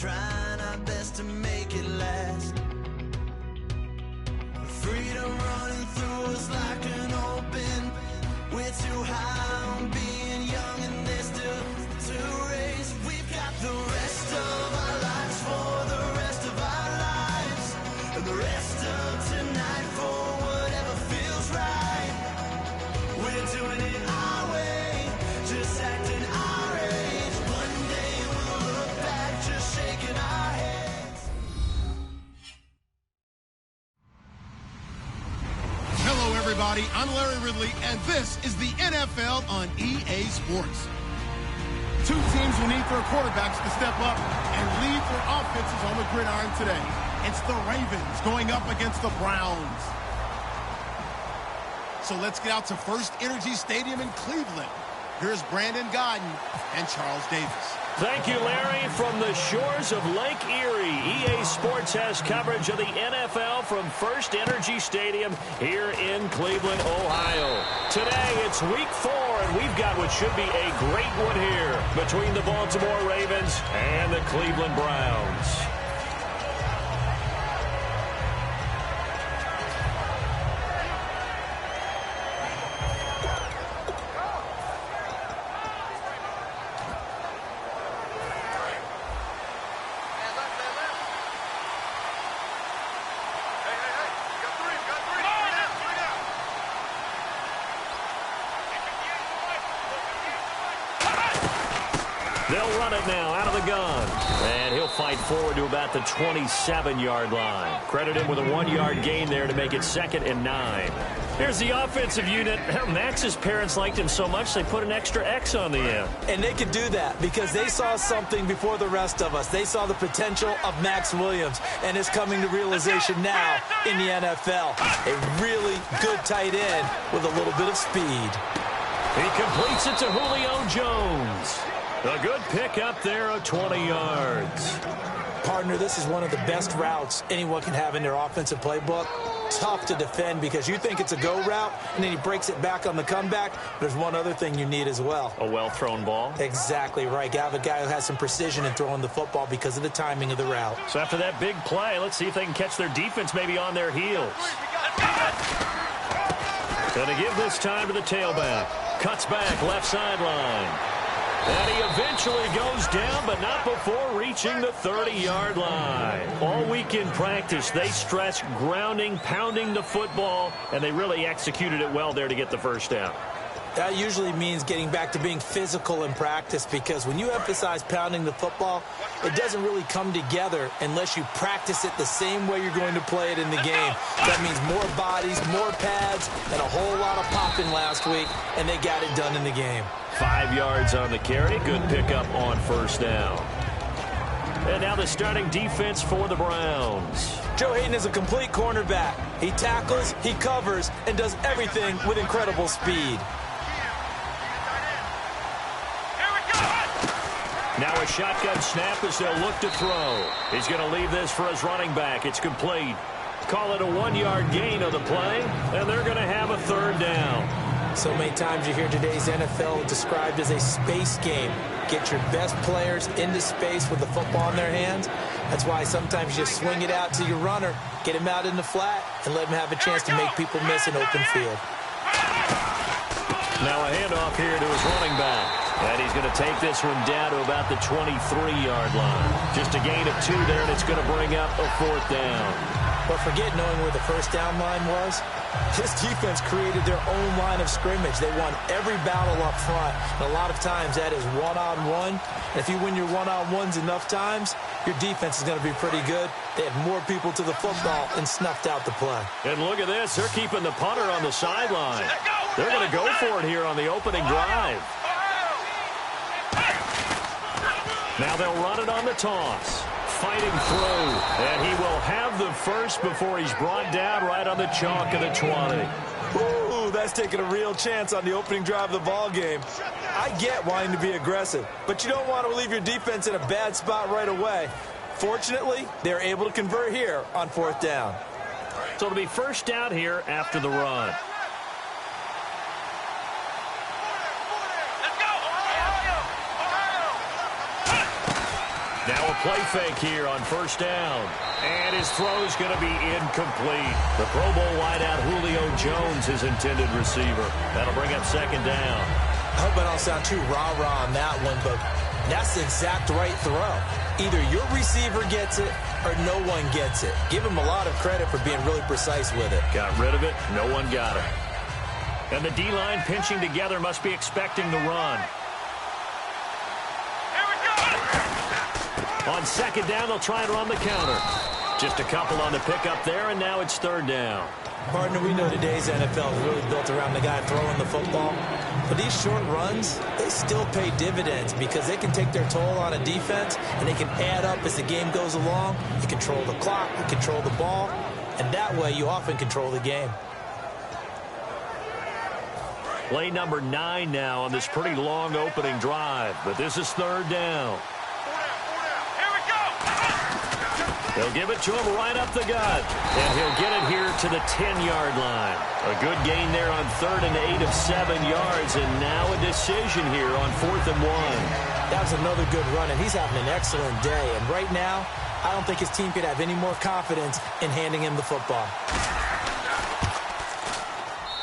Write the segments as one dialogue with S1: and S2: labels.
S1: trying our best to make it last. Freedom running through us like an open. We're too high on being young and there's still to race. We've got the rest of our lives for the rest of our lives, and the rest of tonight for whatever feels right. We're doing it our way, just acting our age. One day we'll look back just shaking our heads.
S2: Hello, everybody. I'm Larry Ridley, and this is the NFL on EA Sports. Two teams will need their quarterbacks to step up and lead their offenses on the gridiron today. It's the Ravens going up against the Browns. So let's get out to First Energy Stadium in Cleveland. Here's Brandon Godden and Charles Davis.
S3: Thank you, Larry. From the shores of Lake Erie, EA Sports has coverage of the NFL from First Energy Stadium here in Cleveland, Ohio. Today, it's Week 4, and we've got what should be a great one here between the Baltimore Ravens and the Cleveland Browns. They'll run it now out of the gun. And he'll fight forward to about the 27-yard line. Credit him with a 1-yard gain there to make it 2nd and 9. Here's the offensive unit. Max's parents liked him so much they put an extra X on the end.
S4: And they could do that because they saw something before the rest of us. They saw the potential of Max Williams, and it's coming to realization now in the NFL. A really good tight end with a little bit of speed.
S3: He completes it to Julio Jones. A good pick up there of 20 yards.
S4: Partner, this is one of the best routes anyone can have in their offensive playbook. Tough to defend because you think it's a go route, and then he breaks it back on the comeback. There's one other thing you need as well.
S3: A well-thrown ball.
S4: Exactly right. You have a guy who has some precision in throwing the football because of the timing of the route.
S3: So after that big play, let's see if they can catch their defense maybe on their heels. Going to give this time to the tailback. Cuts back, left sideline. And he eventually goes down, but not before reaching the 30-yard line. All week in practice, they stressed grounding, pounding the football, and they really executed it well there to get the first down.
S4: That usually means getting back to being physical in practice because when you emphasize pounding the football, it doesn't really come together unless you practice it the same way you're going to play it in the game. That means more bodies, more pads, and a whole lot of popping last week, and they got it done in the game.
S3: 5 yards on the carry. Good pickup on first down. And now the starting defense for the Browns.
S4: Joe Hayden is a complete cornerback. He tackles, he covers, and does everything with incredible speed.
S3: Now a shotgun snap as they'll look to throw. He's going to leave this for his running back. It's complete. Call it a 1-yard gain on the play, and they're going to have a third down.
S4: So many times you hear today's NFL described as a space game. Get your best players into space with the football in their hands. That's why sometimes you just swing it out to your runner, get him out in the flat, and let him have a chance to make people miss an open field.
S3: Now a handoff here to his running back. And he's going to take this one down to about the 23-yard line. Just a gain of 2 there, and it's going to bring up a 4th down.
S4: But forget knowing where the first down line was. This defense created their own line of scrimmage. They won every battle up front. And a lot of times that is one-on-one. And if you win your one-on-ones enough times, your defense is going to be pretty good. They had more people to the football and snuffed out the play.
S3: And look at this. They're keeping the punter on the sideline. They're going to go for it here on the opening drive. Now they'll run it on the toss. Fighting through. And he will have the first before he's brought down right on the chalk of the 20.
S4: Ooh, that's taking a real chance on the opening drive of the ball game. I get wanting to be aggressive, but you don't want to leave your defense in a bad spot right away. Fortunately, they're able to convert here on 4th down.
S3: So it'll be first down here after the run. Now a play fake here on first down. And his throw's going to be incomplete. The Pro Bowl wideout Julio Jones, his intended receiver. That'll bring up second down.
S4: I hope I don't sound too rah-rah on that one, but that's the exact right throw. Either your receiver gets it or no one gets it. Give him a lot of credit for being really precise with it.
S3: Got rid of it. No one got it. And the D-line pinching together must be expecting the run. On second down, they'll try and run the counter. Just a couple on the pickup there, and now it's third down.
S4: Partner, we know today's NFL is really built around the guy throwing the football. But these short runs, they still pay dividends because they can take their toll on a defense, and they can add up as the game goes along. You control the clock, you control the ball, and that way you often control the game.
S3: Play number 9 now on this pretty long opening drive, but this is third down. They'll give it to him right up the gut, and he'll get it here to the 10-yard line. A good gain there on 3rd and 8 of 7 yards, and now a decision here on 4th and 1.
S4: That was another good run, and he's having an excellent day. And right now, I don't think his team could have any more confidence in handing him the football.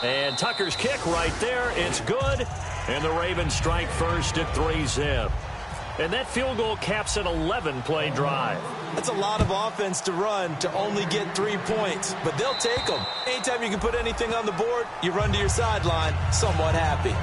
S3: And Tucker's kick right there. It's good, and the Ravens strike first at 3-zip. And that field goal caps an 11-play drive.
S4: That's a lot of offense to run to only get 3 points, but they'll take them. Anytime you can put anything on the board, you run to your sideline somewhat happy.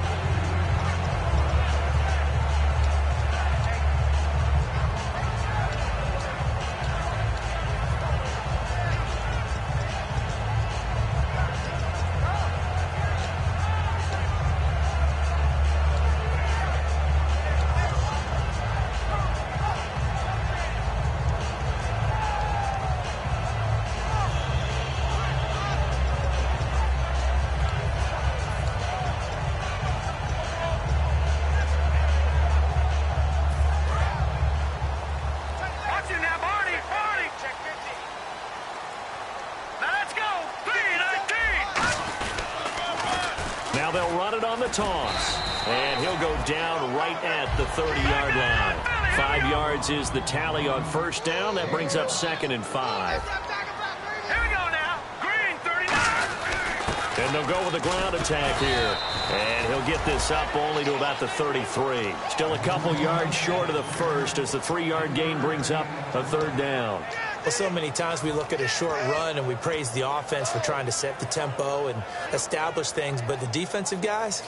S3: Now they'll run it on the toss. And he'll go down right at the 30-yard line. 5 yards is the tally on first down. That brings up 2nd and 5.
S1: Here we go now. Green, 39.
S3: And they'll go with a ground attack here. And he'll get this up only to about the 33. Still a couple yards short of the first as the 3-yard gain brings up a third down.
S4: Well, so many times we look at a short run and we praise the offense for trying to set the tempo and establish things. But the defensive guys,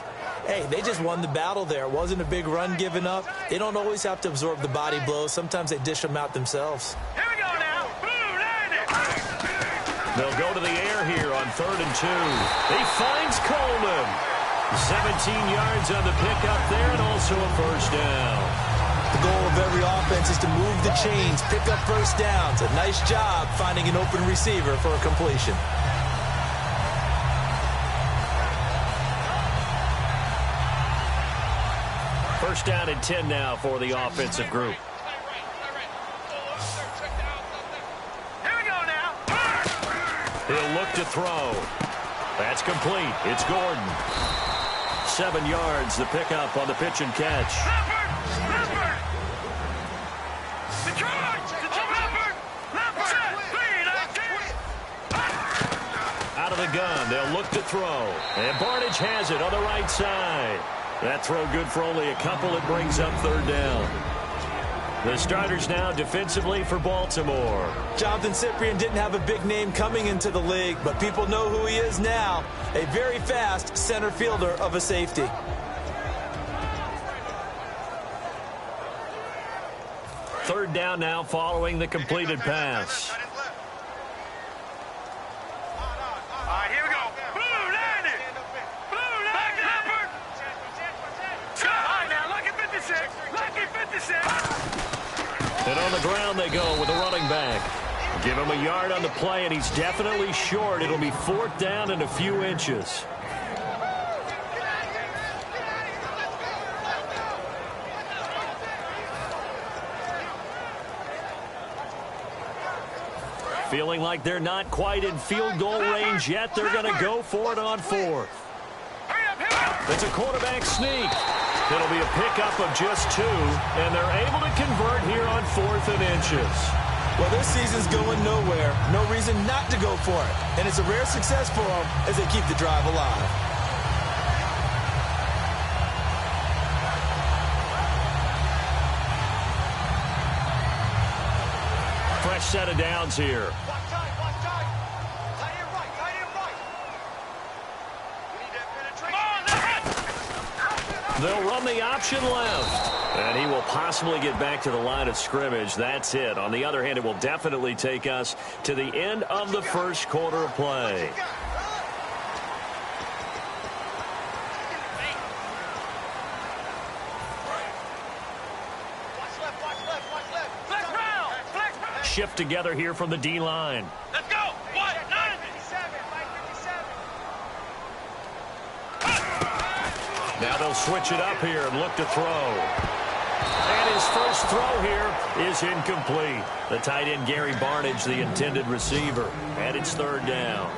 S4: hey, they just won the battle there. It wasn't a big run given up. They don't always have to absorb the body blows. Sometimes they dish them out themselves.
S1: Here we go now. Blue, land it.
S3: They'll go to the air here on 3rd and 2. He finds Coleman. 17 yards on the pickup there and also a first down.
S4: The goal of every offense is to move the chains, pick up first downs. A nice job finding an open receiver for a completion.
S3: First down and 10 now for the offensive group.
S1: Here we go now.
S3: He'll look to throw. That's complete. It's Gordon. 7 yards, the pickup on the pitch and catch. Out of the gun, they'll look to throw. And Barnage has it on the right side. That throw good for only a couple. It brings up third down. The starters now defensively for Baltimore.
S4: Jonathan Cyprien didn't have a big name coming into the league, but people know who he is now. A very fast center fielder of a safety.
S3: Third down now following the completed pass.
S1: All right, here we go. Blue, land it. Blue, land it. Leopard. All right, now, lucky 56. Lucky 56.
S3: And on the ground they go with the running back. Give him a yard on the play, and he's definitely short. It'll be 4th down and a few inches. Feeling like they're not quite in field goal range yet. They're going to go for it on 4th. It's a quarterback sneak. It'll be a pickup of just 2, and they're able to convert here on 4th and inches.
S4: Well, this season's going nowhere. No reason not to go for it. And it's a rare success for them as they keep the drive alive.
S3: Fresh set of downs here. They'll run the option left. And he will possibly get back to the line of scrimmage. That's it. On the other hand, it will definitely take us to the end of the first quarter of play. Shift together here from the D-line.
S5: Let's go. What? 9.
S3: Now they'll switch it up here and look to throw. And his first throw here is incomplete. The tight end, Gary Barnidge, the intended receiver. And it's 3rd down.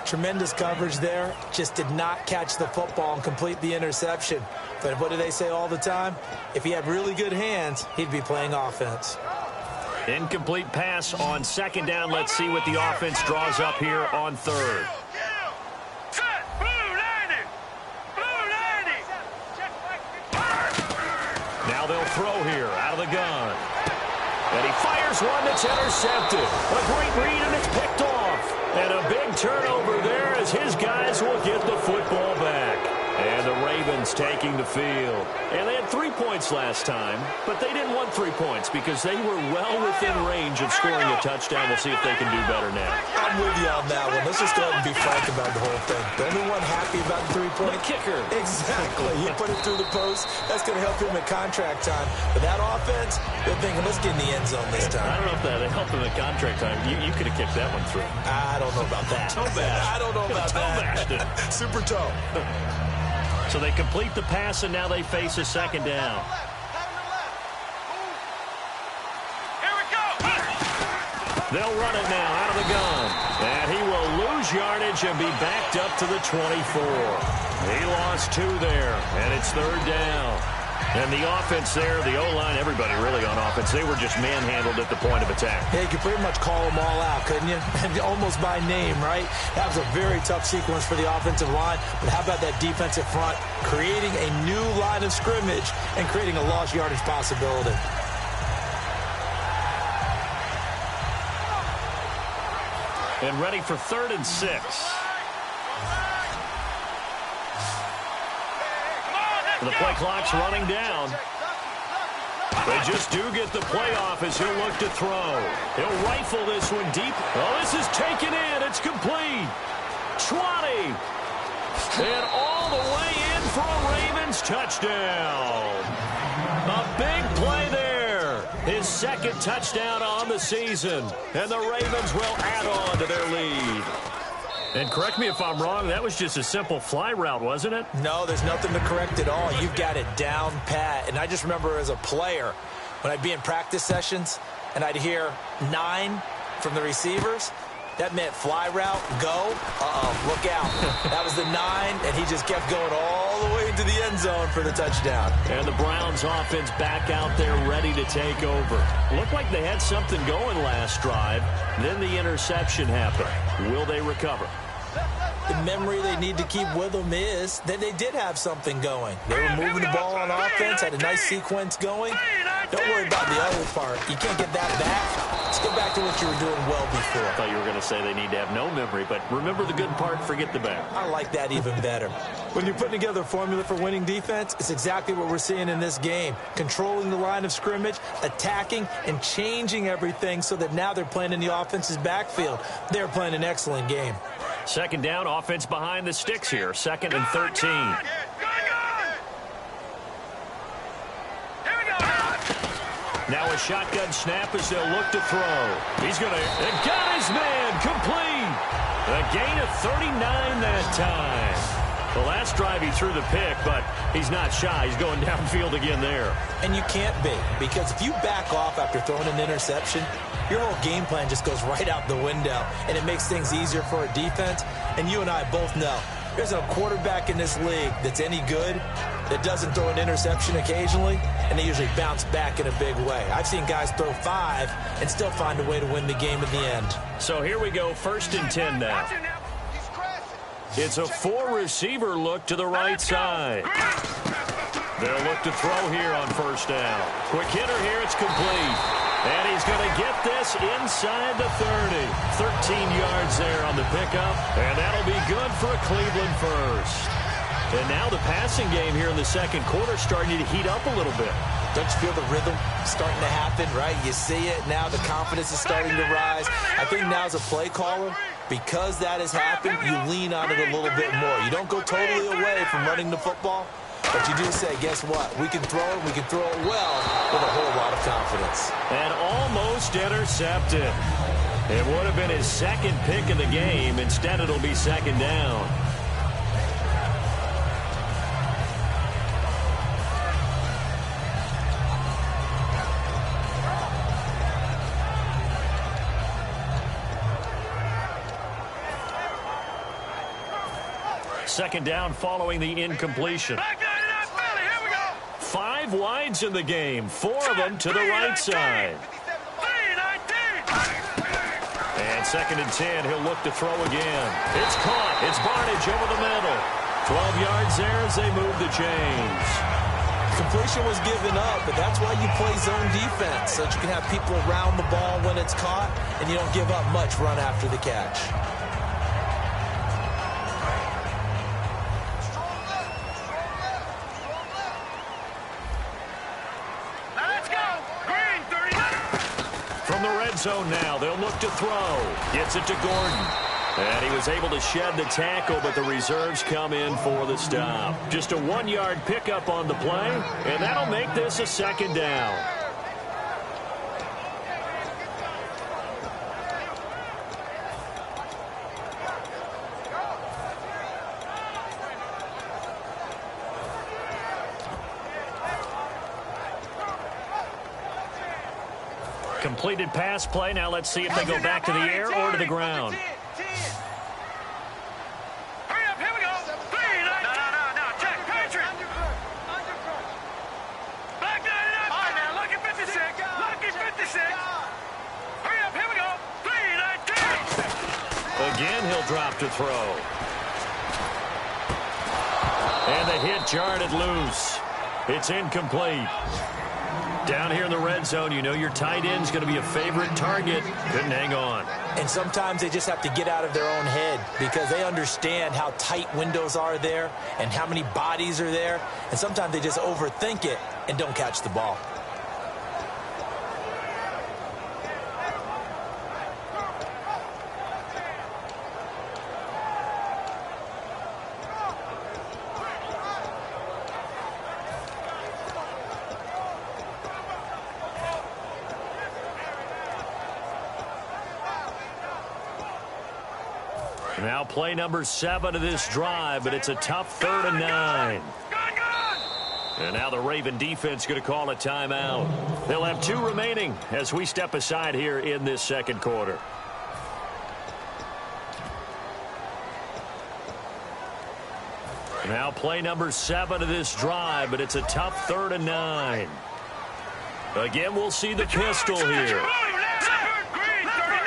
S4: Tremendous coverage there. Just did not catch the football and complete the interception. But what do they say all the time? If he had really good hands, he'd be playing offense.
S3: Incomplete pass on 2nd down. Let's see what the offense draws up here on 3rd. Now they'll throw here out of the gun. And he fires one that's intercepted. A great read, and it's picked off. And a big turnover there as his guys will get the football back. And the Ravens taking the field. And they had 3 points last time, but they didn't want 3 points because they were well within range of scoring a touchdown. We'll see if they can do better now.
S4: I'm with you on that one. Let's just go ahead and be frank about the whole thing. The only one happy about the 3-point.
S3: The kicker.
S4: Exactly. You put it through the post. That's going to help him at contract time. But that offense, they're thinking, let's get in the end zone this time.
S3: I don't know if that helped him at contract time. You could have kicked that one through.
S4: I don't know about that.
S3: Toe bash.
S4: I don't know about that.
S3: Toe bashed it.
S4: Super toe.
S3: So they complete the pass, and now they face a 2nd down.
S5: Here we go.
S3: They'll run it now out of the gun. And he will lose yardage and be backed up to the 24. He lost 2 there, and it's 3rd down. And the offense there, the O-line, everybody really on offense, they were just manhandled at the point of attack.
S4: Yeah, you could pretty much call them all out, couldn't you? Almost by name, right? That was a very tough sequence for the offensive line. But how about that defensive front creating a new line of scrimmage and creating a lost yardage possibility?
S3: And ready for 3rd and 6. The play clock's running down. They just do get the play off as he'll look to throw. He'll rifle this one deep. Oh, this is taken in. It's complete. 20. And all the way in for a Ravens touchdown. A big play there. His 2nd touchdown on the season. And the Ravens will add on to their lead. And correct me if I'm wrong, that was just a simple fly route, wasn't it?
S4: No, there's nothing to correct at all. You've got it down pat. And I just remember as a player, when I'd be in practice sessions and I'd hear 9 from the receivers, that meant fly route, go. Look out. That was the 9, and he just kept going all the way into the end zone for the touchdown.
S3: And the Browns offense back out there ready to take over. Looked like they had something going last drive. Then the interception happened. Will they recover?
S4: The memory they need to keep with them is that they did have something going. They were moving the ball on offense, had a nice sequence going. Don't worry about the other part. You can't get that back. Let's go back to what you were doing well before.
S3: I thought you were going to say they need to have no memory, but remember the good part, forget the bad.
S4: I like that even better. When you're putting together a formula for winning defense, it's exactly what we're seeing in this game. Controlling the line of scrimmage, attacking, and changing everything so that now they're playing in the offense's backfield. They're playing an excellent game.
S3: 2nd down, offense behind the sticks here. 2nd and 13. Now a shotgun snap as they'll look to throw. He's going to, and got his man, complete. A gain of 39 that time. The last drive he threw the pick, but he's not shy. He's going downfield again there.
S4: And you can't be, because if you back off after throwing an interception, your whole game plan just goes right out the window, and it makes things easier for a defense. And you and I both know There isn't a quarterback in this league that's any good that doesn't throw an interception occasionally, and they usually bounce back in a big way. I've seen guys throw 5 and still find a way to win the game in the end.
S3: So here we go, 1st and 10 now. It's a 4-receiver look to the right side. They'll look to throw here on 1st down. Quick hitter here, it's complete. And he's going to get this inside the 30. 13 yards there on the pickup, and that'll be good for a Cleveland first. And now the passing game here in the second quarter starting to heat up a little bit.
S4: Don't you feel the rhythm starting to happen, right? You see it now. The confidence is starting to rise. I think now as a play caller, because that has happened, you lean on it a little bit more. You don't go totally away from running the football, but you do say, guess what? We can throw it. We can throw it well with a whole lot of confidence.
S3: And almost intercepted. It would have been his 2nd pick of the game. Instead, it'll be 2nd down. Second down following the incompletion. 5 wides in the game, 4 of them to the right side. And 2nd and 10, he'll look to throw again. It's caught. It's Barnage over the middle. 12 yards there as they move the chains.
S4: Completion was given up, but that's why you play zone defense, so that you can have people around the ball when it's caught, and you don't give up much run after the catch.
S3: From the red zone now, they'll look to throw. Gets it to Gordon. And he was able to shed the tackle, but the reserves come in for the stop. Just a 1-yard pickup on the play, and that'll make this a 2nd down. Completed pass play. Now let's see if they go back to the air or to the ground.
S5: Hurry up, here we go. 3, no, check, Patrick. Back 99. All right, now, lucky 56. Lucky 56. Hurry up, here we go. 3, 19.
S3: Again, he'll drop to throw. And the hit jarred it loose. It's incomplete. Down here in the red zone, you know your tight end's going to be a favorite target. Couldn't hang on.
S4: And sometimes they just have to get out of their own head because they understand how tight windows are there and how many bodies are there. And sometimes they just overthink it and don't catch the ball.
S3: Now play number 7 of this drive, but it's a tough 3rd and 9. And now the Raven defense going to call a timeout. They'll have 2 remaining as we step aside here in this second quarter. Now play number 7 of this drive, but it's a tough 3rd and 9. Again, we'll see the pistol here.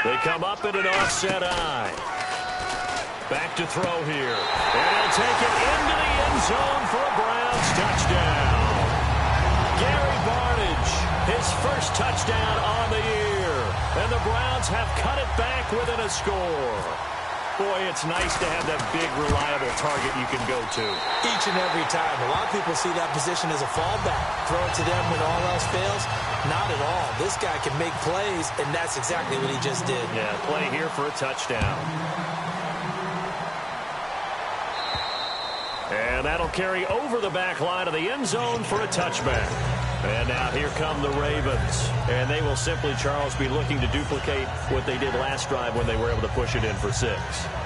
S3: They come up in an offset eye. Back to throw here. And he'll take it into the end zone for a Browns touchdown. Gary Barnage, his first touchdown on the year. And the Browns have cut it back within a score. Boy, it's nice to have that big, reliable target you can go to.
S4: Each and every time. A lot of people see that position as a fallback. Throw it to them when all else fails. Not at all. This guy can make plays, and that's exactly what he just did.
S3: Yeah, play here for a touchdown. And that'll carry over the back line of the end zone for a touchback. And now here come the Ravens. And they will simply, Charles, be looking to duplicate what they did last drive when they were able to push it in for 6.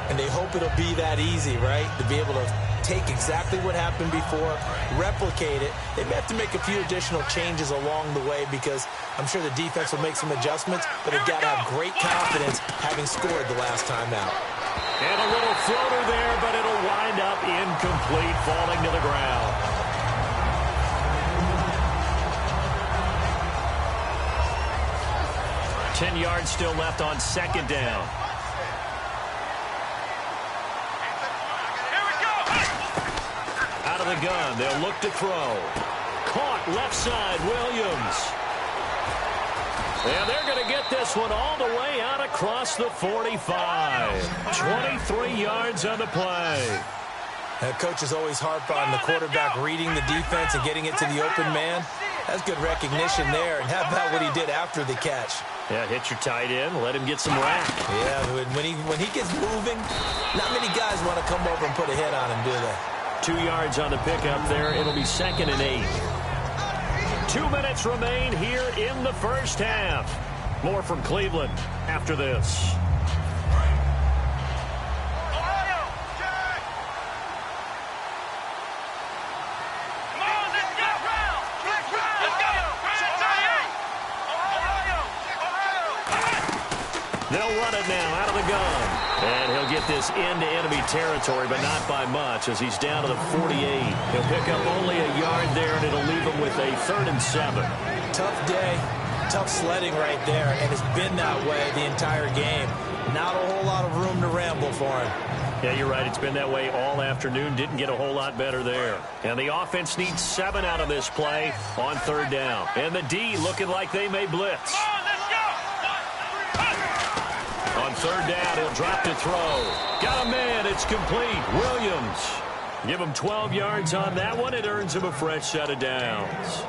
S4: And they hope it'll be that easy, right? To be able to take exactly what happened before, replicate it. They may have to make a few additional changes along the way because I'm sure the defense will make some adjustments, but they've got to have great confidence having scored the last time out.
S3: And a little floater there, but it'll wind up incomplete, falling to the ground. Ten yards still left on second down. Out of the gun, they'll look to throw. Caught left side, Williams. And they're going to get this one all the way out across the 45. 23 yards on the play.
S4: Coaches always harp on the quarterback reading the defense and getting it to the open man. That's good recognition there. And how about what he did after the catch?
S3: Yeah, hit your tight end, let him get some rack.
S4: Yeah, when he gets moving, not many guys want to come over and put a hit on him, do they?
S3: 2 yards on the pickup there. It'll be 2nd and 8. 2 minutes remain here in the first half. More from Cleveland after this. They'll run it now out of the gun. And he'll get this into enemy territory, but not by much as he's down to the 48. He'll pick up only a yard there, and it'll leave him with a 3rd and 7.
S4: Tough day, tough sledding right there, and it's been that way the entire game. Not a whole lot of room to ramble for him.
S3: Yeah, you're right. It's been that way all afternoon. Didn't get a whole lot better there. And the offense needs 7 out of this play on 3rd down. And the D looking like they may blitz. On 3rd down, he'll drop to throw. Got a man. It's complete. Williams. Give him 12 yards on that one. It earns him a fresh set of downs.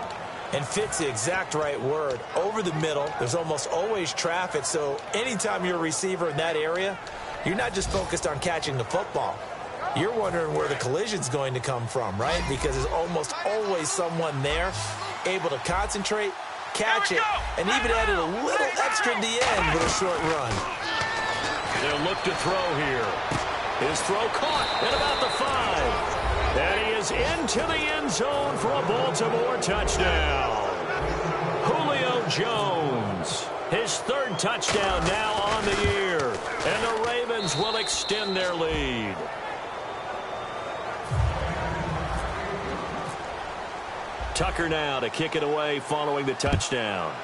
S4: And fits the exact right word. Over the middle, there's almost always traffic, so anytime you're a receiver in that area, you're not just focused on catching the football. You're wondering where the collision's going to come from, right? Because there's almost always someone there able to concentrate, catch it, and even added a little extra at the end with a short run.
S3: They'll look to throw here. His throw caught at about the 5. And he is into the end zone for a Baltimore touchdown. Julio Jones, his 3rd touchdown now on the year. And the Ravens will extend their lead. Tucker now to kick it away following the touchdown.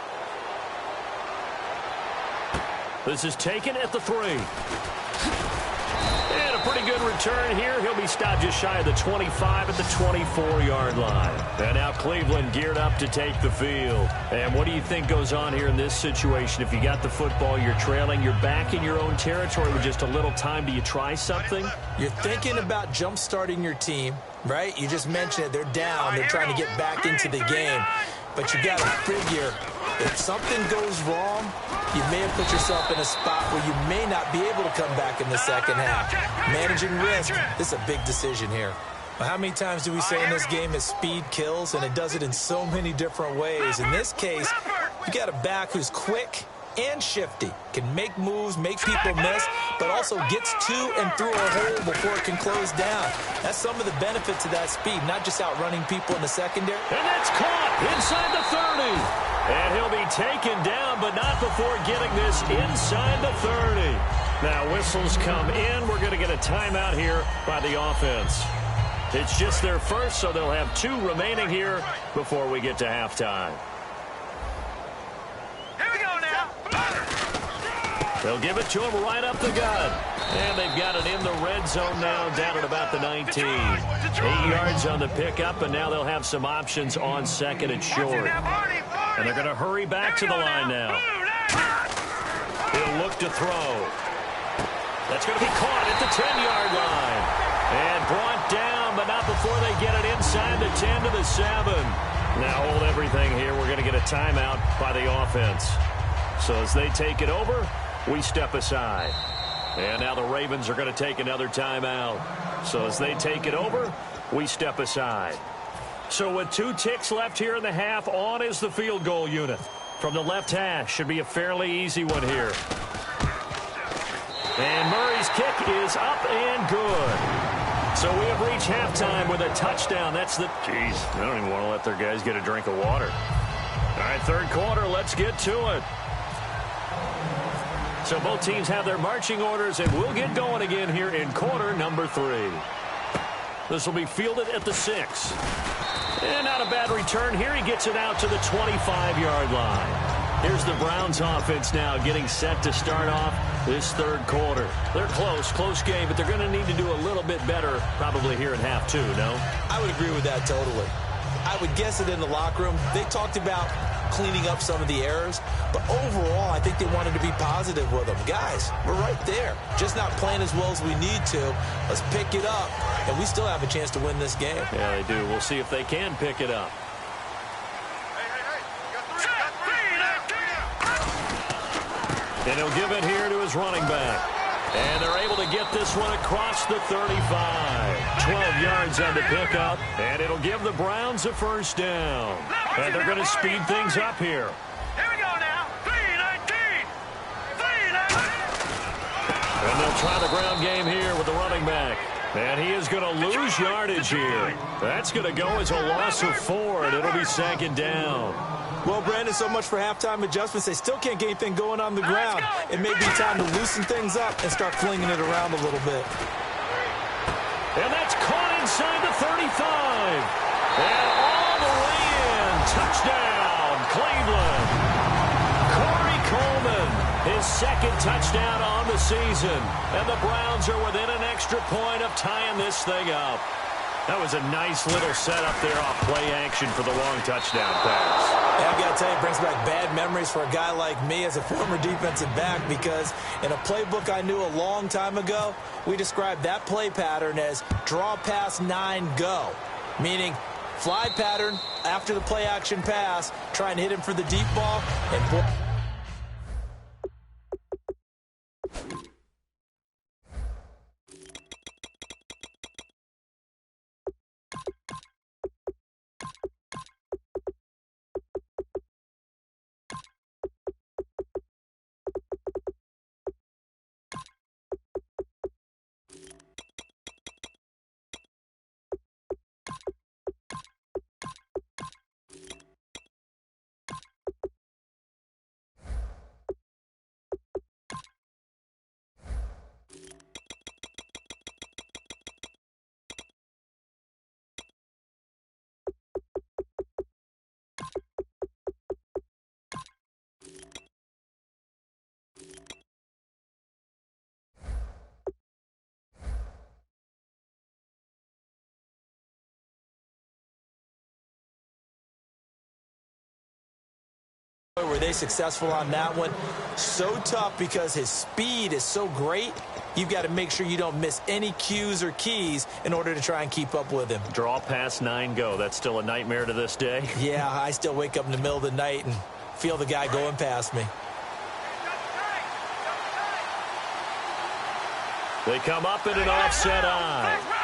S3: This is taken at the 3. And a pretty good return here. He'll be stopped just shy of the 25 at the 24-yard line. And now Cleveland geared up to take the field. And what do you think goes on here in this situation? If you got the football, you're trailing, you're back in your own territory with just a little time. Do you try something?
S4: You're thinking about jump-starting your team, right? You just mentioned it. They're down. They're trying to get back into the game. But you got to figure, if something goes wrong, you may have put yourself in a spot where you may not be able to come back in the second half. Managing risk, this is a big decision here. Well, how many times do we say in this game that speed kills, and it does it in so many different ways? In this case, you got a back who's quick and shifty, can make moves, make people miss, but also gets to and through a hole before it can close down. That's some of the benefits of that speed, not just outrunning people in the secondary.
S3: And that's caught inside the 30. And he'll be taken down, but not before getting this inside the 30. Now whistles come in. We're going to get a timeout here by the offense. It's just their first, so they'll have 2 remaining here before we get to halftime.
S5: Here we go now.
S3: They'll give it to him right up the gut. And they've got it in the red zone now, down at about the 19. 8 yards on the pickup, and now they'll have some options on 2nd and short. And they're going to hurry back to the line now. He'll look to throw. That's going to be caught at the 10-yard line. And brought down, but not before they get it inside the 10 to the 7. Now hold everything here. We're going to get a timeout by the offense. So as they take it over, we step aside. And now the Ravens are going to take another timeout. So as they take it over, we step aside. So with 2 ticks left here in the half, on is the field goal unit. From the left hash, should be a fairly easy one here. And Murray's kick is up and good. So we have reached halftime with a touchdown. That's the... Jeez, I don't even want to let their guys get a drink of water. All right, 3rd quarter, let's get to it. So both teams have their marching orders, and we'll get going again here in quarter number 3. This will be fielded at the 6. And not a bad return here. He gets it out to the 25-yard line. Here's the Browns offense now getting set to start off this third quarter. They're close game, but they're going to need to do a little bit better probably here in half 2, no?
S4: I would agree with that totally. I would guess it in the locker room. They talked about cleaning up some of the errors, but overall, I think they wanted to be positive with them. Guys, we're right there. Just not playing as well as we need to. Let's pick it up, and we still have a chance to win this game.
S3: Yeah, they do. We'll see if they can pick it up. And he'll give it here to his running back. And they're able to get this one across the 35. 12 yards on the pickup, and it'll give the Browns a first down. And they're going to speed things up here.
S5: Here we go now. 3-19. 3-19.
S3: And they'll try the ground game here with the running back. And he is going to lose yardage here. That's going to go as a loss of 4, and it'll be second down.
S4: Well, Brandon, so much for halftime adjustments. They still can't get anything going on the ground. It may be time to loosen things up and start flinging it around a little bit.
S3: And that's caught inside the 35. And all the way in. Touchdown, Cleveland. Corey Coleman, his second touchdown on the season. And the Browns are within an extra point of tying this thing up. That was a nice little setup there off play action for the long touchdown pass.
S4: Yeah, I got to tell you, it brings back bad memories for a guy like me as a former defensive back, because in a playbook I knew a long time ago, we described that play pattern as draw pass 9 go, meaning fly pattern after the play action pass, try and hit him for the deep ball, and were they successful on that one? So tough because his speed is so great. You've got to make sure you don't miss any cues or keys in order to try and keep up with him.
S3: Draw pass 9 go. That's still a nightmare to this day.
S4: Yeah, I still wake up in the middle of the night and feel the guy going past me.
S3: They come up in an offset eye.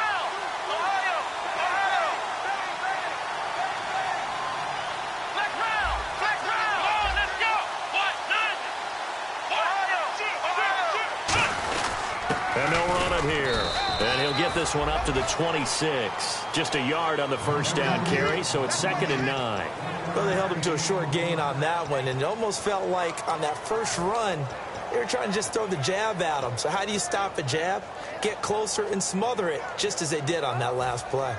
S3: And they'll run it here. And he'll get this one up to the 26. Just a yard on the first down carry, so it's 2nd and 9.
S4: Well, they held him to a short gain on that one, and it almost felt like on that first run, they were trying to just throw the jab at him. So how do you stop a jab? Get closer and smother it, just as they did on that last play.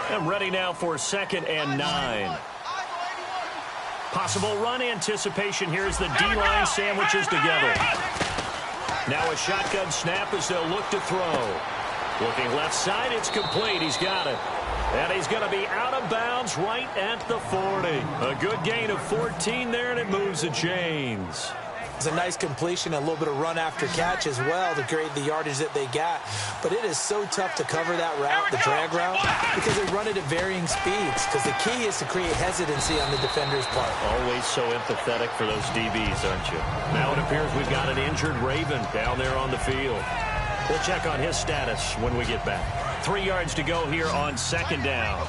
S3: I'm ready now for 2nd and 9. Possible run anticipation here as the D-line sandwiches together. Now a shotgun snap as they'll look to throw. Looking left side, it's complete. He's got it. And he's going to be out of bounds right at the 40. A good gain of 14 there, and it moves the chains.
S4: It's a nice completion, a little bit of run after catch as well to create the yardage that they got. But it is so tough to cover that route, the drag route, because they run it at varying speeds. Because the key is to create hesitancy on the defender's part.
S3: Always so empathetic for those DBs, aren't you? Now it appears we've got an injured Raven down there on the field. We'll check on his status when we get back. 3 yards to go here on 2nd down.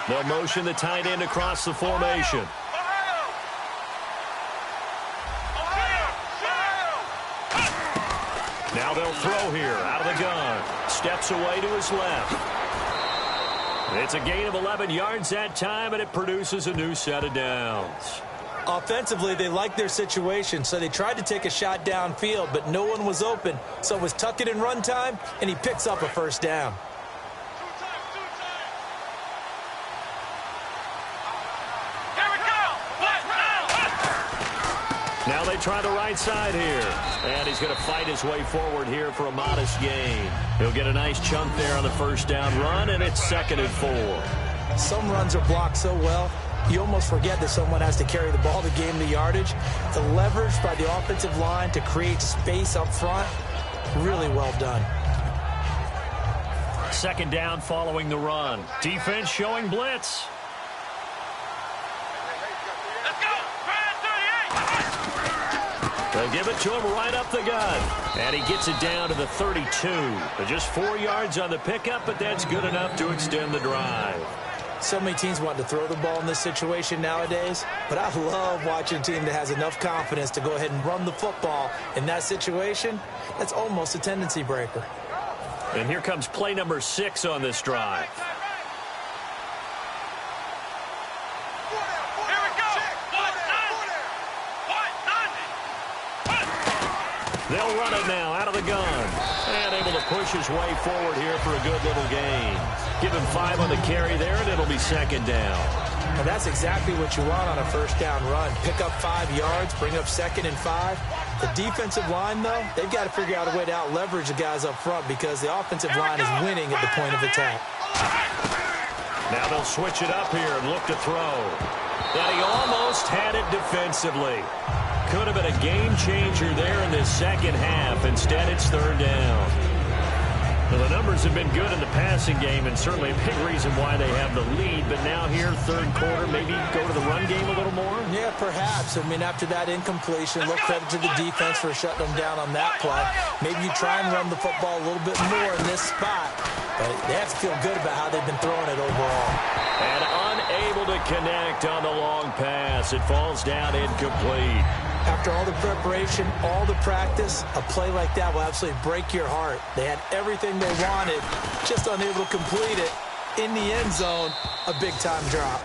S3: They'll motion the tight end across the formation. Now they'll throw here out of the gun. Steps away to his left. It's a gain of 11 yards that time, and it produces a new set of downs.
S4: Offensively, they liked their situation, so they tried to take a shot downfield, but no one was open. So it was tuck it in run time, and he picks up a first down.
S3: Now they try the right side here. And he's going to fight his way forward here for a modest gain. He'll get a nice chunk there on the first down run, and it's 2nd and 4.
S4: Some runs are blocked so well, you almost forget that someone has to carry the ball to gain the yardage. The leverage by the offensive line to create space up front, really well done.
S3: 2nd down following the run. Defense showing blitz. They'll give it to him right up the gut. And he gets it down to the 32. Just 4 yards on the pickup, but that's good enough to extend the drive.
S4: So many teams want to throw the ball in this situation nowadays, but I love watching a team that has enough confidence to go ahead and run the football. In that situation, that's almost a tendency breaker.
S3: And here comes play number 6 on this drive. They'll run it now out of the gun. And able to push his way forward here for a good little gain. Give him 5 on the carry there, and it'll be 2nd down.
S4: And that's exactly what you want on a first down run. Pick up 5 yards, bring up 2nd and 5. The defensive line, though, they've got to figure out a way to out-leverage the guys up front because the offensive line is winning at the point of attack.
S3: Now they'll switch it up here and look to throw. And he almost had it defensively. Could have been a game changer there in this second half. Instead, it's 3rd down. Well, the numbers have been good in the passing game and certainly a big reason why they have the lead. But now here, 3rd quarter, maybe go to the run game a little more?
S4: Yeah, perhaps. I mean, after that incompletion, a little credit to the defense for shutting them down on that play. Maybe you try and run the football a little bit more in this spot. But they have to feel good about how they've been throwing it overall.
S3: And unable to connect on the long pass. It falls down incomplete.
S4: After all the preparation, all the practice, a play like that will absolutely break your heart. They had everything they wanted, just unable to complete it. In the end zone, a big-time drop.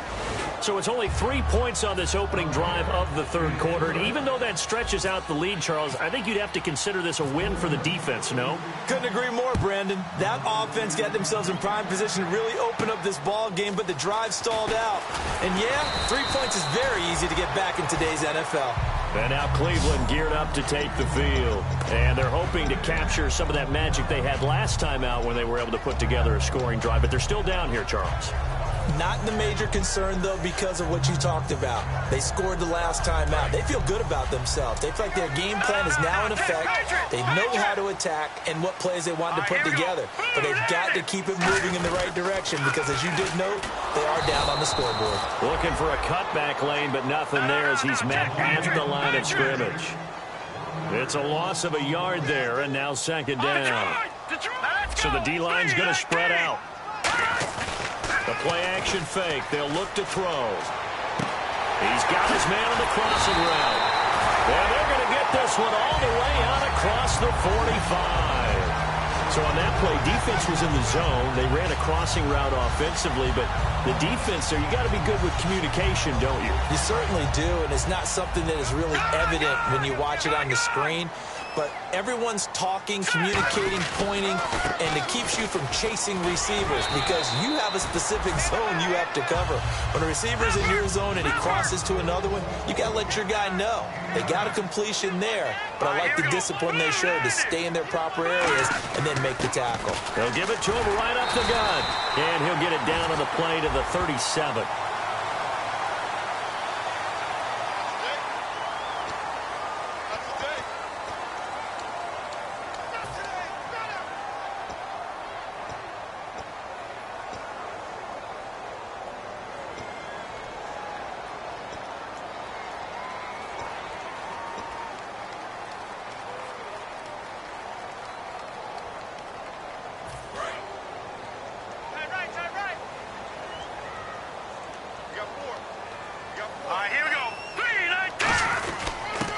S3: So it's only 3 points on this opening drive of the 3rd quarter. And even though that stretches out the lead, Charles, I think you'd have to consider this a win for the defense, no?
S4: Couldn't agree more, Brandon. That offense got themselves in prime position to really open up this ball game, but the drive stalled out. And yeah, 3 points is very easy to get back in today's NFL.
S3: And now Cleveland geared up to take the field. And they're hoping to capture some of that magic they had last time out when they were able to put together a scoring drive. But they're still down here, Charles.
S4: Not the major concern, though, because of what you talked about. They scored the last time out. They feel good about themselves. They feel like their game plan is now in effect. They know how to attack and what plays they want to put together. But they've got to keep it moving in the right direction because, as you did note, they are down on the scoreboard.
S3: Looking for a cutback lane, but nothing there as he's met at the line of scrimmage. It's a loss of a yard there, and now 2nd down. So the D-line's going to spread out. The play-action fake. They'll look to throw. He's got his man on the crossing route. And they're going to get this one all the way out across the 45. So on that play, defense was in the zone. They ran a crossing route offensively, but the defense there, you got to be good with communication, don't you?
S4: You certainly do, and it's not something that is really evident when you watch it on the screen. But everyone's talking, communicating, pointing, and it keeps you from chasing receivers because you have a specific zone you have to cover. When a receiver's in your zone and he crosses to another one, you got to let your guy know. They got a completion there, but I like the discipline they showed to stay in their proper areas and then make the tackle.
S3: They'll give it to him right up the gut, and he'll get it down on the play to the 37.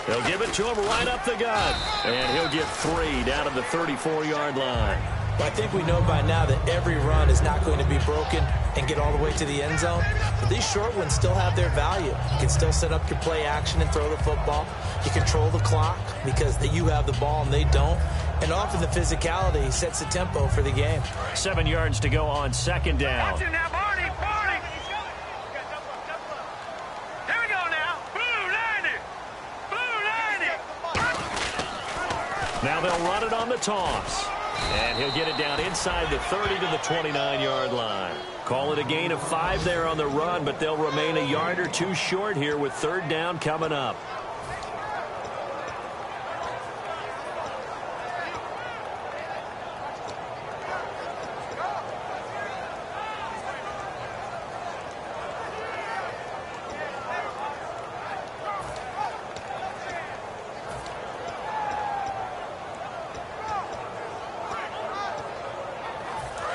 S5: They'll give it to him right up the gut.
S3: And he'll get 3 down to the 34-yard line.
S4: Well, I think we know by now that every run is not going to be broken and get all the way to the end zone. But these short ones still have their value. You can still set up your play action and throw the football. You control the clock because you have the ball and they don't. And often the physicality sets the tempo for the game.
S3: 7 yards to go on second down.
S5: Watch him now, Barney. Here we go now. Blue 90. Blue 90.
S3: Now they'll run it on the toss. And he'll get it down inside the 30 to the 29-yard line. Call it a gain of 5 there on the run, but they'll remain a yard or two short here with third down coming up.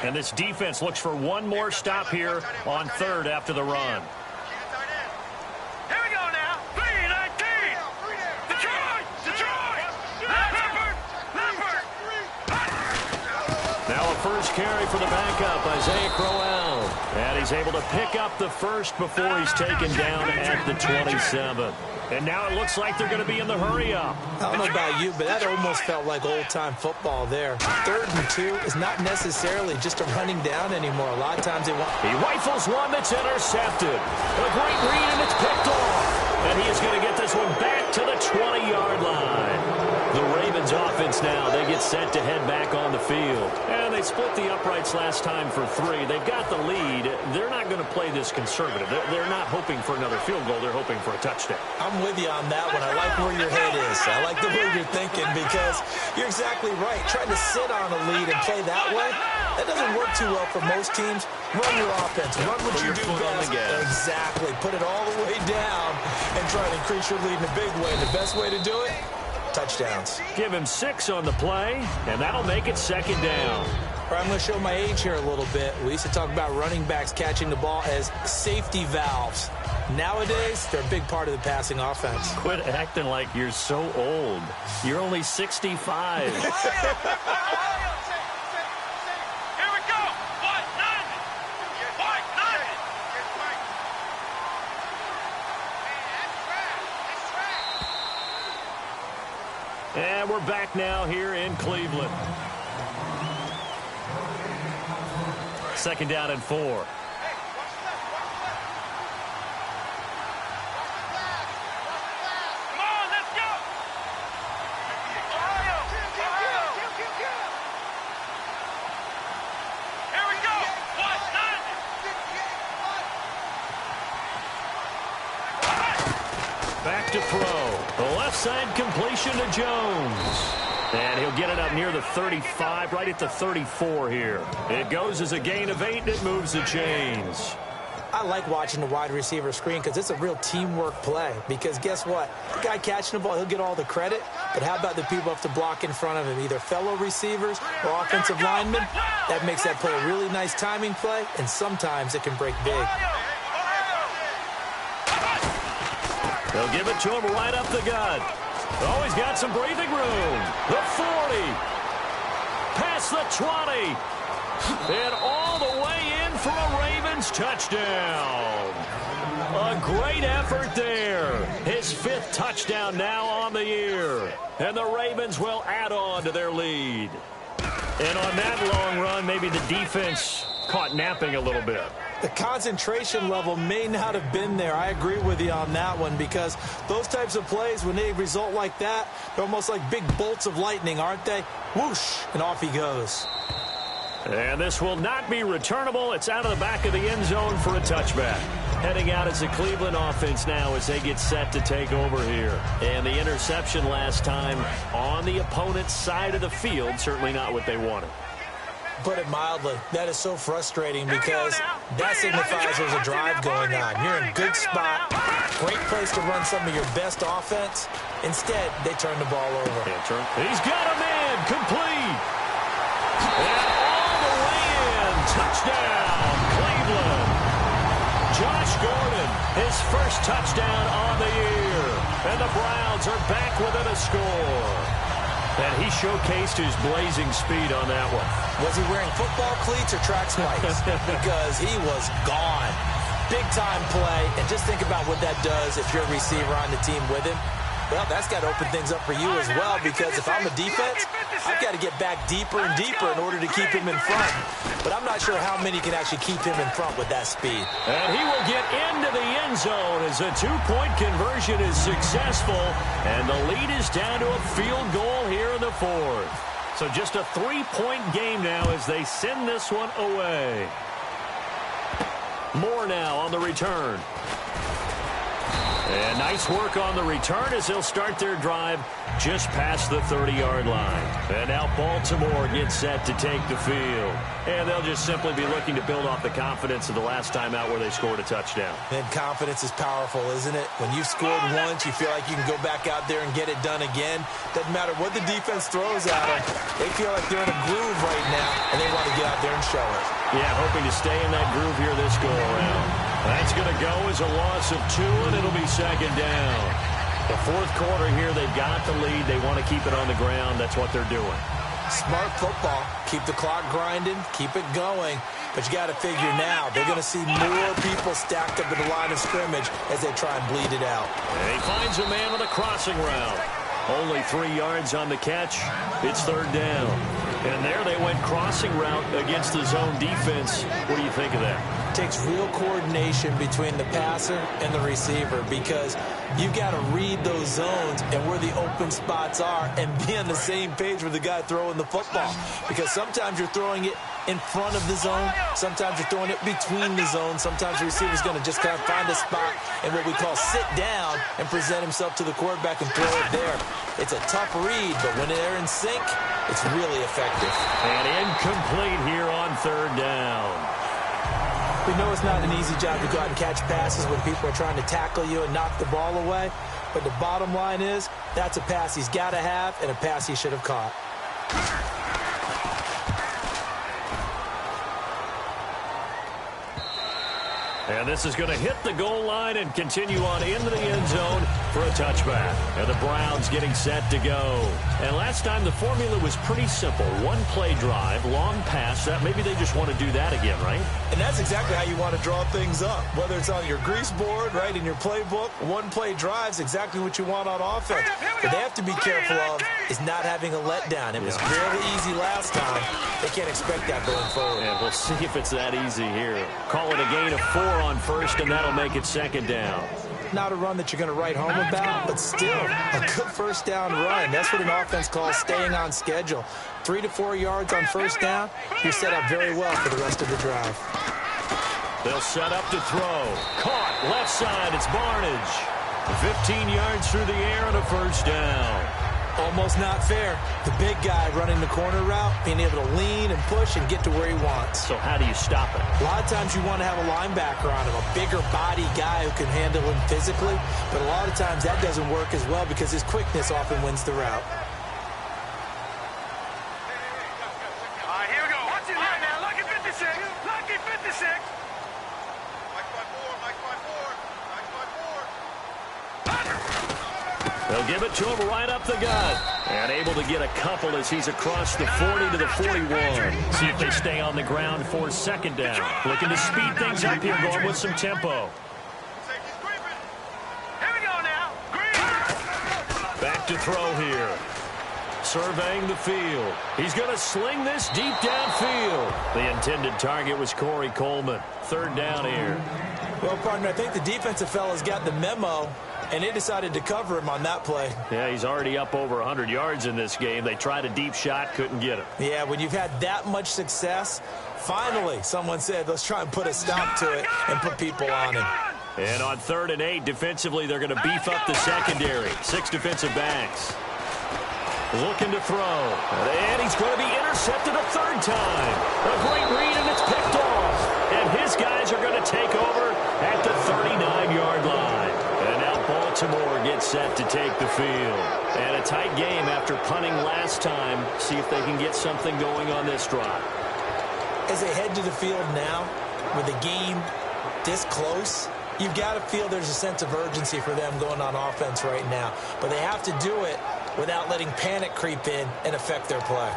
S3: And this defense looks for one more stop here on third after the run.
S5: Here we go now. 3-19. Detroit. Leopard.
S3: Now a first carry for the backup, Isaiah Crowell. And he's able to pick up the first before he's taken down at the 27. And now it looks like they're going to be in the hurry-up.
S4: I don't know about you, but that almost felt like old-time football there. 3rd and 2 is not necessarily just a running down anymore. A lot of times they want...
S3: He rifles one that's intercepted. A great read, and it's picked off. And he is going to get this one back to the 20-yard line. The Ravens offense now, they get set to head back on the field. And they split the uprights last time for 3. They've got the lead. They're not going to play this conservative. They're not hoping for another field goal. They're hoping for a touchdown.
S4: I'm with you on that one. I like where your head is. I like the way you're thinking because you're exactly right. Trying to sit on a lead and play that way, that doesn't work too well for most teams. Run your offense. Run what you do best. Exactly. Put it all the way down and try to increase your lead in a big way. And the best way to do it, touchdowns.
S3: Give him 6 on the play, and that'll make it second down.
S4: I'm going to show my age here a little bit. We used to talk about running backs catching the ball as safety valves. Nowadays, they're a big part of the passing offense.
S3: Quit acting like you're so old. You're only 65.
S5: Here we go. White 90.
S3: And we're back now here in Cleveland. Second down and 4. Back to throw. The left side completion to Jones. And he'll get it up near the 35, right at the 34 here. It goes as a gain of 8, and it moves the chains.
S4: I like watching the wide receiver screen because it's a real teamwork play. Because guess what? The guy catching the ball, he'll get all the credit. But how about the people have to block in front of him, either fellow receivers or offensive linemen? That makes that play a really nice timing play, and sometimes it can break big.
S3: They'll give it to him right up the gut. Oh, he's got some breathing room. The 40. Past the 20. And all the way in for a Ravens touchdown. A great effort there. His 5th touchdown now on the year. And the Ravens will add on to their lead. And on that long run, maybe the defense caught napping a little bit.
S4: The concentration level may not have been there. I agree with you on that one because those types of plays, when they result like that, they're almost like big bolts of lightning, aren't they? Whoosh, and off he goes.
S3: And this will not be returnable. It's out of the back of the end zone for a touchback. Heading out as the Cleveland offense now as they get set to take over here. And the interception last time on the opponent's side of the field, certainly not what they wanted.
S4: Put it mildly, that is so frustrating because that signifies there's a drive going on. You're in a good spot, great place to run some of your best offense. Instead, they turn the ball over.
S3: He's got a man, complete. And all the way in, touchdown, Cleveland. Josh Gordon, his first touchdown on the year. And the Browns are back within a score. And he showcased his blazing speed on that one.
S4: Was he wearing football cleats or track spikes? Because he was gone. Big-time play. And just think about what that does if you're a receiver on the team with him. Well, that's got to open things up for you as well, because if I'm a defense, I've got to get back deeper and deeper in order to keep him in front. But I'm not sure how many can actually keep him in front with that speed.
S3: And he will get into the end zone as a two-point conversion is successful, and the lead is down to a field goal here in the fourth. So just a 3-point game now as they send this one away. More now on the return. And nice work on the return as they'll start their drive just past the 30-yard line. And now Baltimore gets set to take the field. And they'll just simply be looking to build off the confidence of the last time out where they scored a touchdown.
S4: And confidence is powerful, isn't it? When you've scored once, you feel like you can go back out there and get it done again. Doesn't matter what the defense throws at them. They feel like they're in a groove right now, and they want to get out there and show it.
S3: Yeah, hoping to stay in that groove here this go-around. That's going to go as a loss of 2, and it'll be second down. The fourth quarter here, they've got the lead. They want to keep it on the ground. That's what they're doing.
S4: Smart football. Keep the clock grinding. Keep it going. But you got to figure now, they're going to see more people stacked up at the line of scrimmage as they try and bleed it out.
S3: And he finds a man on the crossing route. Only 3 yards on the catch. It's third down. And there they went crossing route against the zone defense. What do you think of that?
S4: It takes real coordination between the passer and the receiver, because you've got to read those zones and where the open spots are and be on the same page with the guy throwing the football. Because sometimes you're throwing it in front of the zone. Sometimes you're throwing it between the zones. Sometimes the receiver's going to just kind of find a spot and what we call sit down and present himself to the quarterback and throw it there. It's a tough read, but when they're in sync, it's really effective.
S3: And incomplete here on third down.
S4: We know it's not an easy job to go out and catch passes when people are trying to tackle you and knock the ball away. But the bottom line is, that's a pass he's got to have and a pass he should have caught.
S3: And this is going to hit the goal line and continue on into the end zone for a touchback. And the Browns getting set to go. And last time the formula was pretty simple. One play drive, long pass. That maybe they just want to do that again, right?
S4: And that's exactly how you want to draw things up. Whether it's on your grease board, right, in your playbook, one play drive is exactly what you want on offense. What they have to be careful of is not having a letdown. It was really easy last time. They can't expect that going forward.
S3: And we'll see if it's that easy here. Call it a gain of 4 on first, and that'll make it second down.
S4: Not a run that you're going to write home about, but still a good first down run. That's what an offense calls staying on schedule. 3 to 4 yards on first down, you're set up very well for the rest of the drive.
S3: They'll set up to throw. Caught left side. It's Barnage. 15 yards through the air and a first down.
S4: Almost not fair. The big guy running the corner route, being able to lean and push and get to where he wants.
S3: So how do you stop it?
S4: A lot of times you want to have a linebacker on him, a bigger body guy who can handle him physically. But a lot of times that doesn't work as well because his quickness often wins the route.
S5: All right, here we go. Watch it right now. Lucky 56. Lucky 56. Mike 5-4. Mike 5-4. Mike 5-4.
S3: They'll give it to him right up the gut. And able to get a couple as he's across the 40 to the 41. See if they stay on the ground for second down. Looking to speed things up here, going with some tempo.
S5: Here we go now.
S3: Back to throw here. Surveying the field. He's going to sling this deep downfield. The intended target was Corey Coleman. Third down here.
S4: Well, partner, I think the defensive fella's got the memo, and they decided to cover him on that play.
S3: Yeah, he's already up over 100 yards in this game. They tried a deep shot, couldn't get him.
S4: Yeah, when you've had that much success, finally someone said, let's try and put a stop to it and put people on him.
S3: And on 3rd and 8, defensively, they're going to beef up the secondary. 6 defensive backs. Looking to throw. And he's going to be intercepted a third time. A great read, and it's picked off. And his guys are going to take over at the 39-yard line. And now Baltimore gets set to take the field. And a tight game after punting last time. See if they can get something going on this drive.
S4: As they head to the field now, with the game this close, you've got to feel there's a sense of urgency for them going on offense right now. But they have to do it without letting panic creep in and affect their play.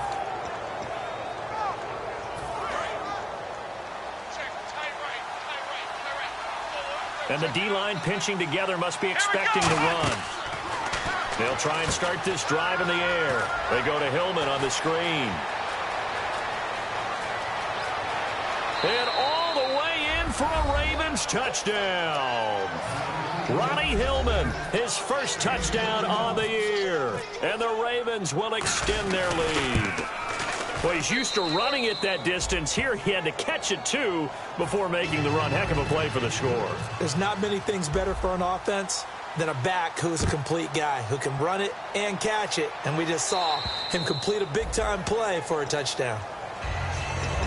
S3: And the D-line pinching together must be expecting to run. They'll try and start this drive in the air. They go to Hillman on the screen. And all the way in for a Ravens touchdown. Ronnie Hillman, his first touchdown on the year. And the Ravens will extend their lead. Well, he's used to running it that distance. Here he had to catch it, too, before making the run. Heck of a play for the score.
S4: There's not many things better for an offense than a back who's a complete guy, who can run it and catch it. And we just saw him complete a big-time play for a touchdown.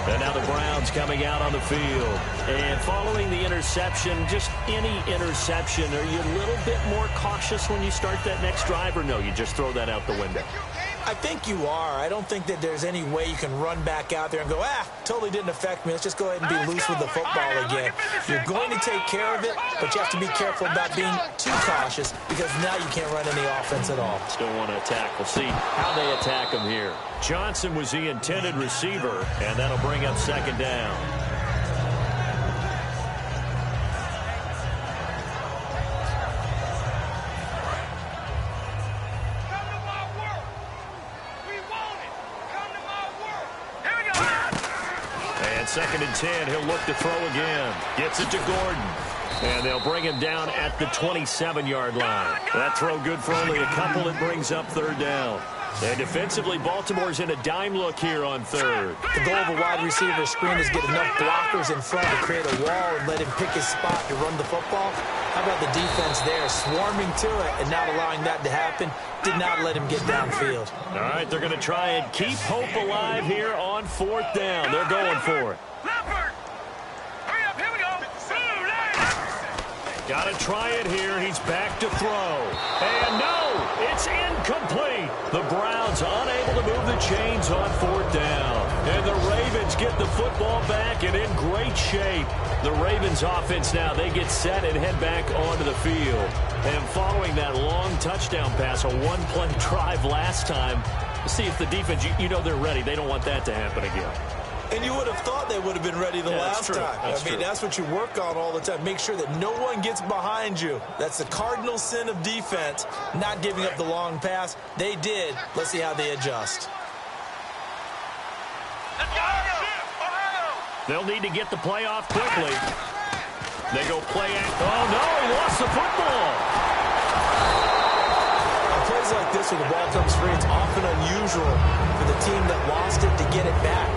S3: And now the Browns coming out on the field. And following the interception, just any interception, are you a little bit more cautious when you start that next drive, or no, you just throw that out the window?
S4: I think you are. I don't think that there's any way you can run back out there and go, totally didn't affect me. Let's just go ahead and be loose with the football again. You're going to take care of it, but you have to be careful about being too cautious because now you can't run any offense at all.
S3: Still want to attack. We'll see how they attack him here. Johnson was the intended receiver, and that'll bring up second down. Second and 10, he'll look to throw again. Gets it to Gordon. And they'll bring him down at the 27-yard line. That throw good for only a couple. It brings up third down. And defensively, Baltimore's in a dime look here on third.
S4: The goal of a wide receiver screen is get enough blockers in front to create a wall and let him pick his spot to run the football. How about the defense there, swarming to it and not allowing that to happen? Did not let him get downfield.
S3: All right, they're going to try and keep hope alive here on fourth down. They're going for it.
S5: Leopard! Hurry up, here we go!
S3: Got to try it here. He's back to throw. And no, it's incomplete. The Browns unable to move the chains on fourth down. And the Ravens get the football back and in great shape. The Ravens offense now, they get set and head back onto the field. And following that long touchdown pass, a one-play drive last time, see if the defense, you know they're ready. They don't want that to happen again.
S4: And you would have thought they would have been ready the last time. I mean, that's what you work on all the time. Make sure that no one gets behind you. That's the cardinal sin of defense, not giving up the long pass. They did. Let's see how they adjust.
S3: They'll need to get the play off quickly. They go play act. Oh, no, he lost the football.
S4: On plays like this where the ball comes free, it's often unusual for the team that lost it to get it back.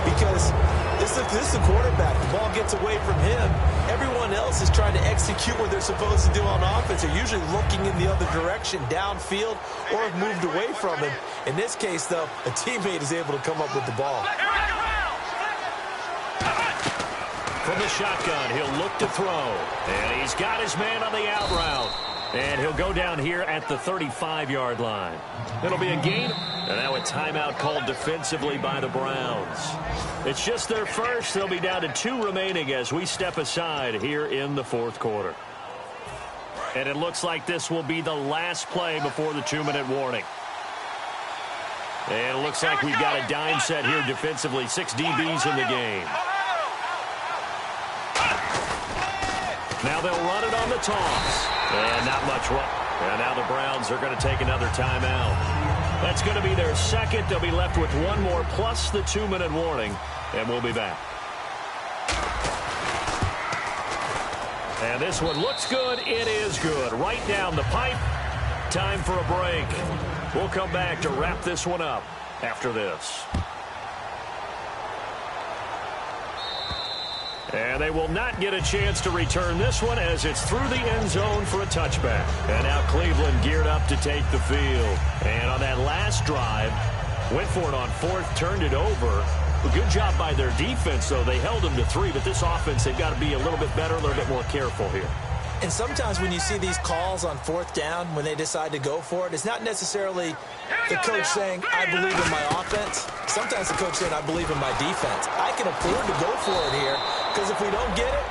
S4: Because this is the quarterback. The ball gets away from him. Everyone else is trying to execute what they're supposed to do on offense. They're usually looking in the other direction, downfield, or have moved away from him. In this case, though, a teammate is able to come up with the ball.
S3: From the shotgun, he'll look to throw. And he's got his man on the out route. And he'll go down here at the 35-yard line. It'll be a gain. And now a timeout called defensively by the Browns. It's just their first. They'll be down to 2 remaining as we step aside here in the fourth quarter. And it looks like this will be the last play before the 2-minute warning. And it looks like we've got a dime set here defensively. 6 DBs in the game. Now they'll run it on the toss. And not much run. And now the Browns are going to take another timeout. That's going to be their second. They'll be left with one more plus the 2-minute warning. And we'll be back. And this one looks good. It is good. Right down the pipe. Time for a break. We'll come back to wrap this one up after this. And they will not get a chance to return this one as it's through the end zone for a touchback. And now Cleveland geared up to take the field. And on that last drive, went for it on fourth, turned it over. A good job by their defense, though. They held them to 3, but this offense, they've got to be a little bit better, a little bit more careful here.
S4: And sometimes when you see these calls on fourth down, when they decide to go for it, it's not necessarily the coach saying, I believe in my offense. Sometimes the coach saying, I believe in my defense. I can afford to go for it here because if we don't get it,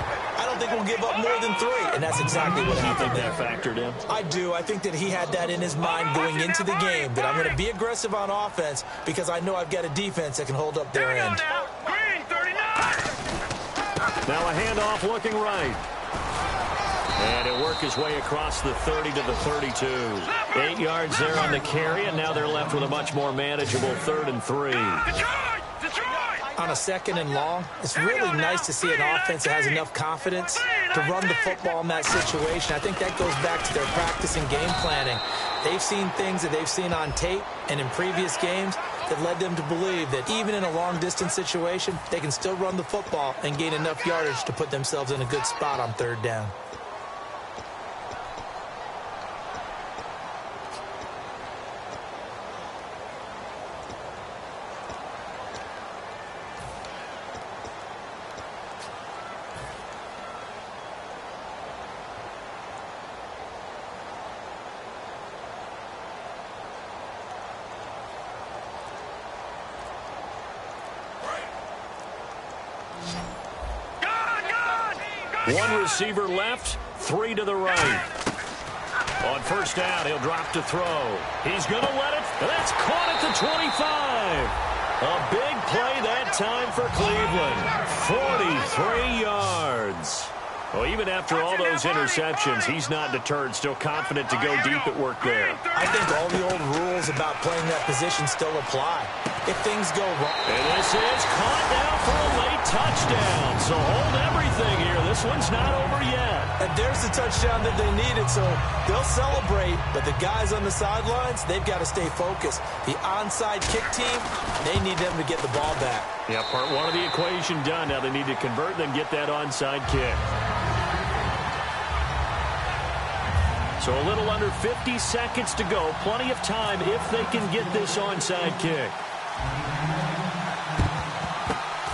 S4: I don't think we'll give up more than 3, and that's exactly what happened there.
S3: You think that factored in?
S4: I do. I think that he had that in his mind going into the game, that I'm going to be aggressive on offense because I know I've got a defense that can hold up their end.
S5: Green, 39!
S3: Now a handoff looking right. And he'll work his way across the 30 to the 32. 8 yards there on the carry, and now they're left with a much more manageable 3rd and 3.
S4: On a 2nd and long, it's really nice to see an offense that has enough confidence to run the football in that situation. I think that goes back to their practice and game planning. They've seen things that they've seen on tape and in previous games that led them to believe that even in a long-distance situation, they can still run the football and gain enough yardage to put themselves in a good spot on 3rd down.
S3: One receiver left, 3 to the right. On 1st down, he'll drop to throw. He's going to let it. That's caught at the 25. A big play that time for Cleveland. 43 yards. Well, even after all those interceptions, he's not deterred, still confident to go deep at work there.
S4: I think all the old rules about playing that position still apply. If things go wrong.
S3: And this is caught now for a late touchdown. So hold everything here. This one's not over yet.
S4: And there's the touchdown that they needed, so they'll celebrate. But the guys on the sidelines, they've got to stay focused. The onside kick team, they need them to get the ball back.
S3: Yeah, part 1 of the equation done. Now they need to convert, then get that onside kick. So a little under 50 seconds to go. Plenty of time if they can get this onside kick.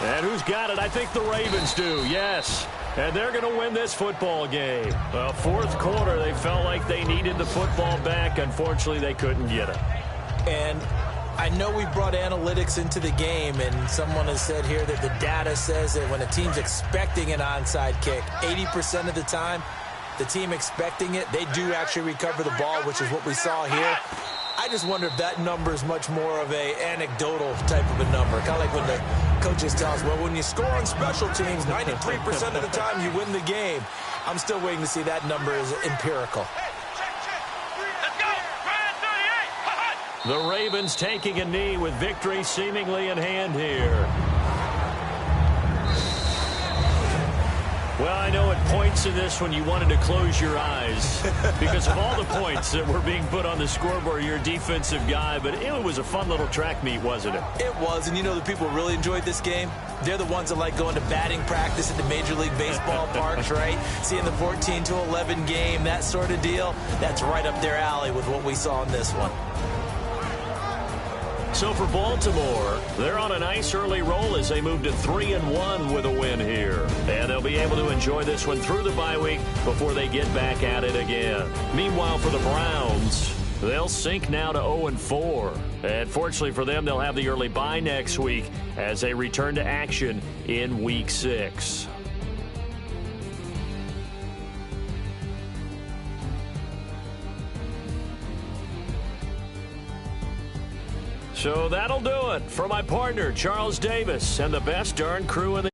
S3: And who's got it? I think the Ravens do, yes. And they're going to win this football game. Well, 4th quarter, they felt like they needed the football back. Unfortunately, they couldn't get it.
S4: And I know we brought analytics into the game, and someone has said here that the data says that when a team's expecting an onside kick, 80% of the time, the team expecting it, they do actually recover the ball, which is what we saw here. I just wonder if that number is much more of a anecdotal type of a number. Kind of like when the coaches tell us, well, when you score on special teams, 93% of the time you win the game. I'm still waiting to see that number is empirical.
S3: The Ravens taking a knee with victory seemingly in hand here. Well, I know at points in this one you wanted to close your eyes because of all the points that were being put on the scoreboard. You're a defensive guy, but it was a fun little track meet, wasn't it?
S4: It was, and you know the people really enjoyed this game? They're the ones that like going to batting practice at the Major League Baseball parks, right? Seeing the 14-11 game, that sort of deal. That's right up their alley with what we saw in this one.
S3: So for Baltimore, they're on a nice early roll as they move to 3-1 with a win here. And they'll be able to enjoy this one through the bye week before they get back at it again. Meanwhile, for the Browns, they'll sink now to 0-4. And fortunately for them, they'll have the early bye next week as they return to action in Week 6. So that'll do it for my partner, Charles Davis, and the best darn crew in the